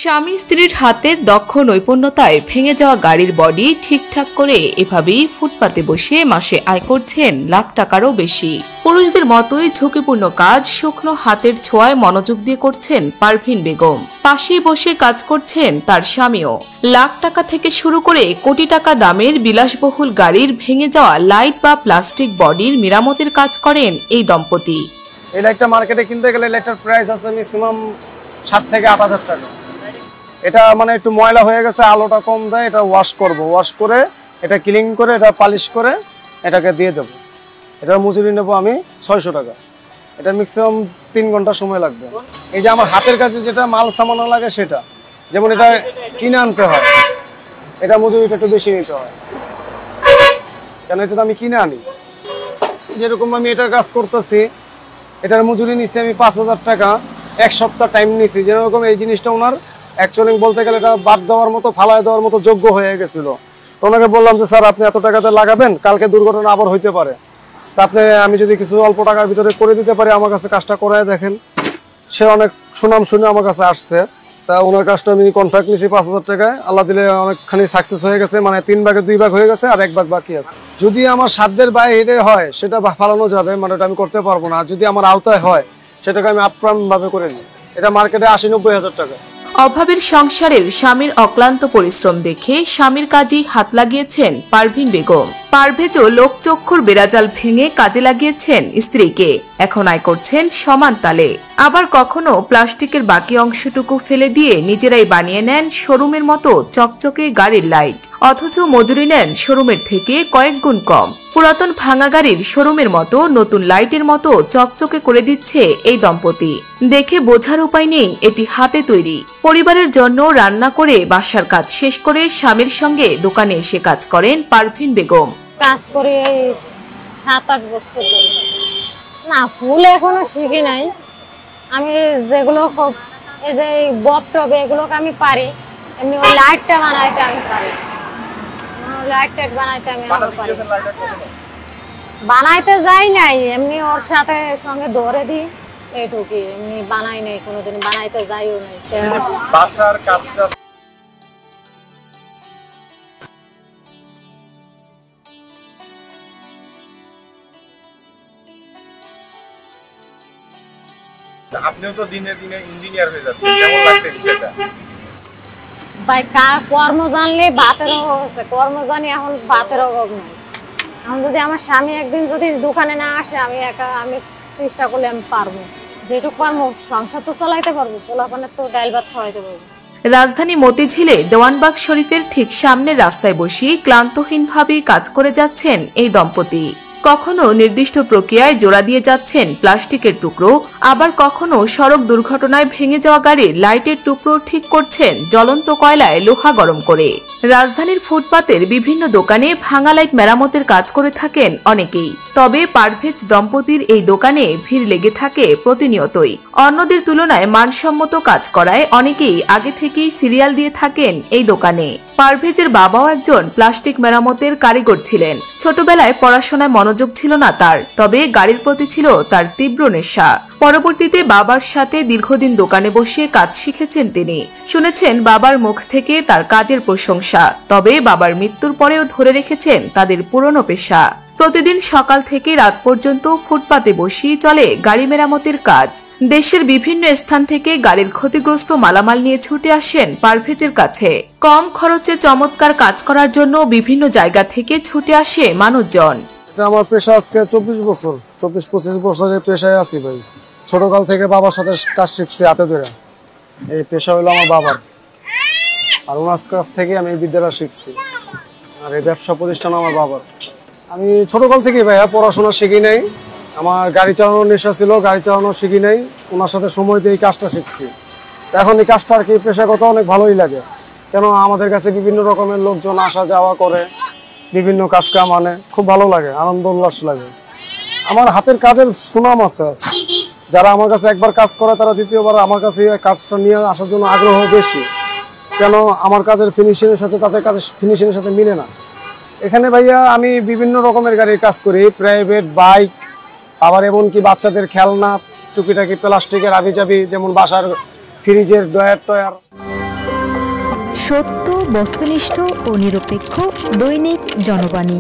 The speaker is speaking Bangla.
স্বামী স্ত্রীর হাতের দক্ষ নৈপুণ্যতায় ভেঙে যাওয়া গাড়ির বডি ঠিকঠাক করে এভাবেই ফুটপাতে বসে মাসে আয় করছেন লাখ টাকারও বেশি। পুরুষদের মতোই ঝুঁকিপূর্ণ কাজ শুকনো হাতের ছোঁয়ায় মনোযোগ দিয়ে করছেন পারভিন বেগম। পাশেই বসে কাজ করছেন তার স্বামীও। লাখ টাকা থেকে শুরু করে কোটি টাকা দামের বিলাসবহুল গাড়ির ভেঙে যাওয়া লাইট বা প্লাস্টিক বডির মেরামতের কাজ করেন এই দম্পতি। এই লাইটটা মার্কেটে কিনতে গেলে লাইটটার প্রাইস আছে ম্যাক্সিমাম 60 থেকে 8000 টাকা। এটা মানে একটু ময়লা হয়ে গেছে, আলোটা কম দেয়, এটা ওয়াশ করব, ওয়াশ করে এটা ক্লিন করে এটা পালিশ করে এটাকে দিয়ে দেবো। এটার মজুরি নেবো আমি 600 টাকা। এটা ম্যাক্সিমাম 3 ঘন্টা সময় লাগবে। এই যে আমার হাতের কাছে যেটা মাল সামানো লাগে সেটা, যেমন এটা কিনে আনতে হয়, এটা মজুরিটা একটু বেশি নিতে হয়, কেন এটা তো আমি কিনে আনি। যেরকম আমি এটার কাজ করতেছি, এটার মজুরি নিচ্ছি আমি 5000 টাকা, 1 সপ্তাহ টাইম নিছি। যেরকম এই জিনিসটা ওনার অ্যাকচুয়ালি বলতে গেলে এটা বাদ দেওয়ার মতো, ফালায় দেওয়ার মতো যোগ্য হয়ে গেছিল। তো ওনাকে বললাম যে স্যার আপনি এত টাকাতে লাগাবেন, কালকে দুর্ঘটনা আবার হইতে পারে, তা আপনি আমি যদি কিছু অল্প টাকার ভিতরে করে দিতে পারি আমার কাছে কাজটা করায় দেখেন। সে অনেক সুনাম শুনে আমার কাছে আসছে। তা ওনার কাজটা আমি কন্ট্রাক্ট নিয়েছি 5000 টাকায়। আল্লাহ দিলে অনেকখানি সাকসেস হয়ে গেছে, মানে 3 ভাগে 2 ভাগ হয়ে গেছে, আর 1 ভাগ বাকি আছে। যদি আমার সাধ্যের বাইরে হয় সেটা ফালানো যাবে, মানে ওটা আমি করতে পারবো না। আর যদি আমার আওতায় হয় সেটাকে আমি আপ্রাণ ভাবে করে নিই। এটা মার্কেটে 80-90 হাজার টাকা। অভাবের সংসারের স্বামীর অক্লান্ত পরিশ্রম দেখে স্বামীর কাজেই হাত লাগিয়েছেন পারভিন বেগম। পারভেজও লোকচক্ষুর বেড়াজাল ভেঙে কাজে লাগিয়েছেন স্ত্রীকে। এখন আয় করছেন সমান তালে। আবার কখনো প্লাস্টিকের বাকি অংশটুকু ফেলে দিয়ে নিজেরাই বানিয়ে নেন শোরুমের মতো চকচকে গাড়ির লাইট, অথচ মজুরি নেন শোরুমের থেকে কয়েক গুণ কম। পুরাতন ভাঙা গাড়ির শোরুমের মতো নতুন লাইটের মতো চকচকে করে দিচ্ছে এই দম্পতি। দেখে বোঝার উপায় নেই এটি হাতে তৈরি। পরিবারের জন্য রান্না করে বাসার কাজ শেষ করে স্বামীর সঙ্গে দোকানে এসে কাজ করেন পারভিন বেগম। কাজ করে 7-8 বছর না, ফুল এখনো শিখি নাই। আমি যেগুলো এই যে বব টব এগুলোকে আমি পারি, এমনি ওই লাইটটা বানাইতে আমি পারি। লাইট বানাইতে আমি পারি, বানাইতে যাই নাই, এমনি ওর সাথে সঙ্গে ধরে দিই এইটুকি, এমনি বানাই নাই কোনোদিন, বানাইতে যাইও নাই। বাসার কাজটা আপনিও তো দিনে দিনে ইঞ্জিনিয়ার হয়ে যাচ্ছেন, কেমন লাগছে বিষয়টা? ভাই কর্ম জানলে ভাতের অভাব আছে, কর্ম জানি এখন ভাতের অভাব নাই। এখন যদি আমার স্বামী একদিন যদি দোকানে না আসে, আমি চেষ্টা করলে আমি পারবো, যেটুকু কর্ম সংসার তো চালাইতে পারবো, পোলাপানের তো ডাল ভাত খাওয়াইতে পারবো। রাজধানী মতিঝিলে দেওয়ানবাগ শরীফের ঠিক সামনের রাস্তায় বসে ক্লান্তহীনভাবে কাজ করে যাচ্ছেন এই দম্পতি। কখনো নির্দিষ্ট প্রক্রিয়ায় জোড়া দিয়ে যাচ্ছেন প্লাস্টিকের টুকরো, আবার কখনো সড়ক দুর্ঘটনায় ভেঙে যাওয়া গাড়ির লাইটের টুকরো ঠিক করছেন জ্বলন্ত কয়লায় লোহা গরম করে। রাজধানীর ফুটপাতের বিভিন্ন দোকানে ভাঙা লাইট মেরামতের কাজ করে থাকেন অনেকেই। তবে পারভেজ দম্পতির এই দোকানে ভিড় লেগে থাকে প্রতিনিয়তই। অন্যদের তুলনায় মানসম্মত কাজ করায় অনেকেই আগে থেকেই সিরিয়াল দিয়ে থাকেন এই দোকানে। পারভেজের বাবাও একজন প্লাস্টিক মেরামতের কারিগর ছিলেন। ছোটবেলায় পড়াশোনায় মনোযোগ ছিল না তার, তবে গাড়ির প্রতি ছিল তার তীব্র নেশা। পরবর্তীতে বাবার সাথে দীর্ঘদিন দোকানে বসে কাজ শিখেছেন তিনি। শুনেছেন বাবার মুখ থেকে তার কাজের প্রশংসা, তবে বাবার মৃত্যুর পরেও ধরে রেখেছেন তাদের পুরনো পেশা। প্রতিদিন সকাল থেকে রাত পর্যন্ত ফুটপাতে বসেই চলে গাড়ি মেরামতের কাজ। দেশের বিভিন্ন স্থান থেকে গাড়ির ক্ষতিগ্রস্ত মালামাল নিয়ে ছুটে আসেন পারভেজের কাছে। কম খরচে চমৎকার কাজ করার জন্য বিভিন্ন জায়গা থেকে ছুটে আসে মানুষজন। আমার পেশা আজকে 24-25 বছরের পেশায় আছি ভাই। ছোটকাল থেকে বাবার সাথে কাজ শিখছি হাতে ধরে। এই পেশা হলো আমার বাবার, আর ওনার কাছ থেকে আমি এই বিদ্যাটা শিখছি, আর এই ব্যবসা প্রতিষ্ঠান আমার বাবার। আমি ছোটকাল থেকেই ভাইয়া পড়াশোনা শিখি নাই, আমার গাড়ি চালানোর নেশা ছিল, গাড়ি চালানো শিখি নাই, ওনার সাথে সময় দিয়ে এই কাজটা শিখছি। এখন এই কাজটা আর কি পেশাগত অনেক ভালোই লাগে, কেন আমাদের কাছে বিভিন্ন রকমের লোকজন আসা যাওয়া করে, বিভিন্ন কাজ কাম মানে খুব ভালো লাগে, আনন্দ উল্লাস লাগে। আমার হাতের কাজের সুনাম আছে, যারা আমার কাছে একবার কাজ করে তারা দ্বিতীয়বার আমার কাছে কাজটা নিয়ে আসার জন্য আগ্রহ বেশি, কেন আমার কাজের ফিনিশিংয়ের সাথে তাদের কাজের ফিনিশিংয়ের সাথে মিলে না। এখানে ভাইয়া আমি বিভিন্ন রকমের গাড়ির কাজ করি, প্রাইভেট, বাইক, আবার এমনকি বাচ্চাদের খেলনা, টুকিটাকি প্লাস্টিকের আবিজাবি, যেমন বাসার ফ্রিজের ডয়ার টয়ার। সত্য, বস্তুনিষ্ঠ ও নিরপেক্ষ দৈনিক জনবাণী।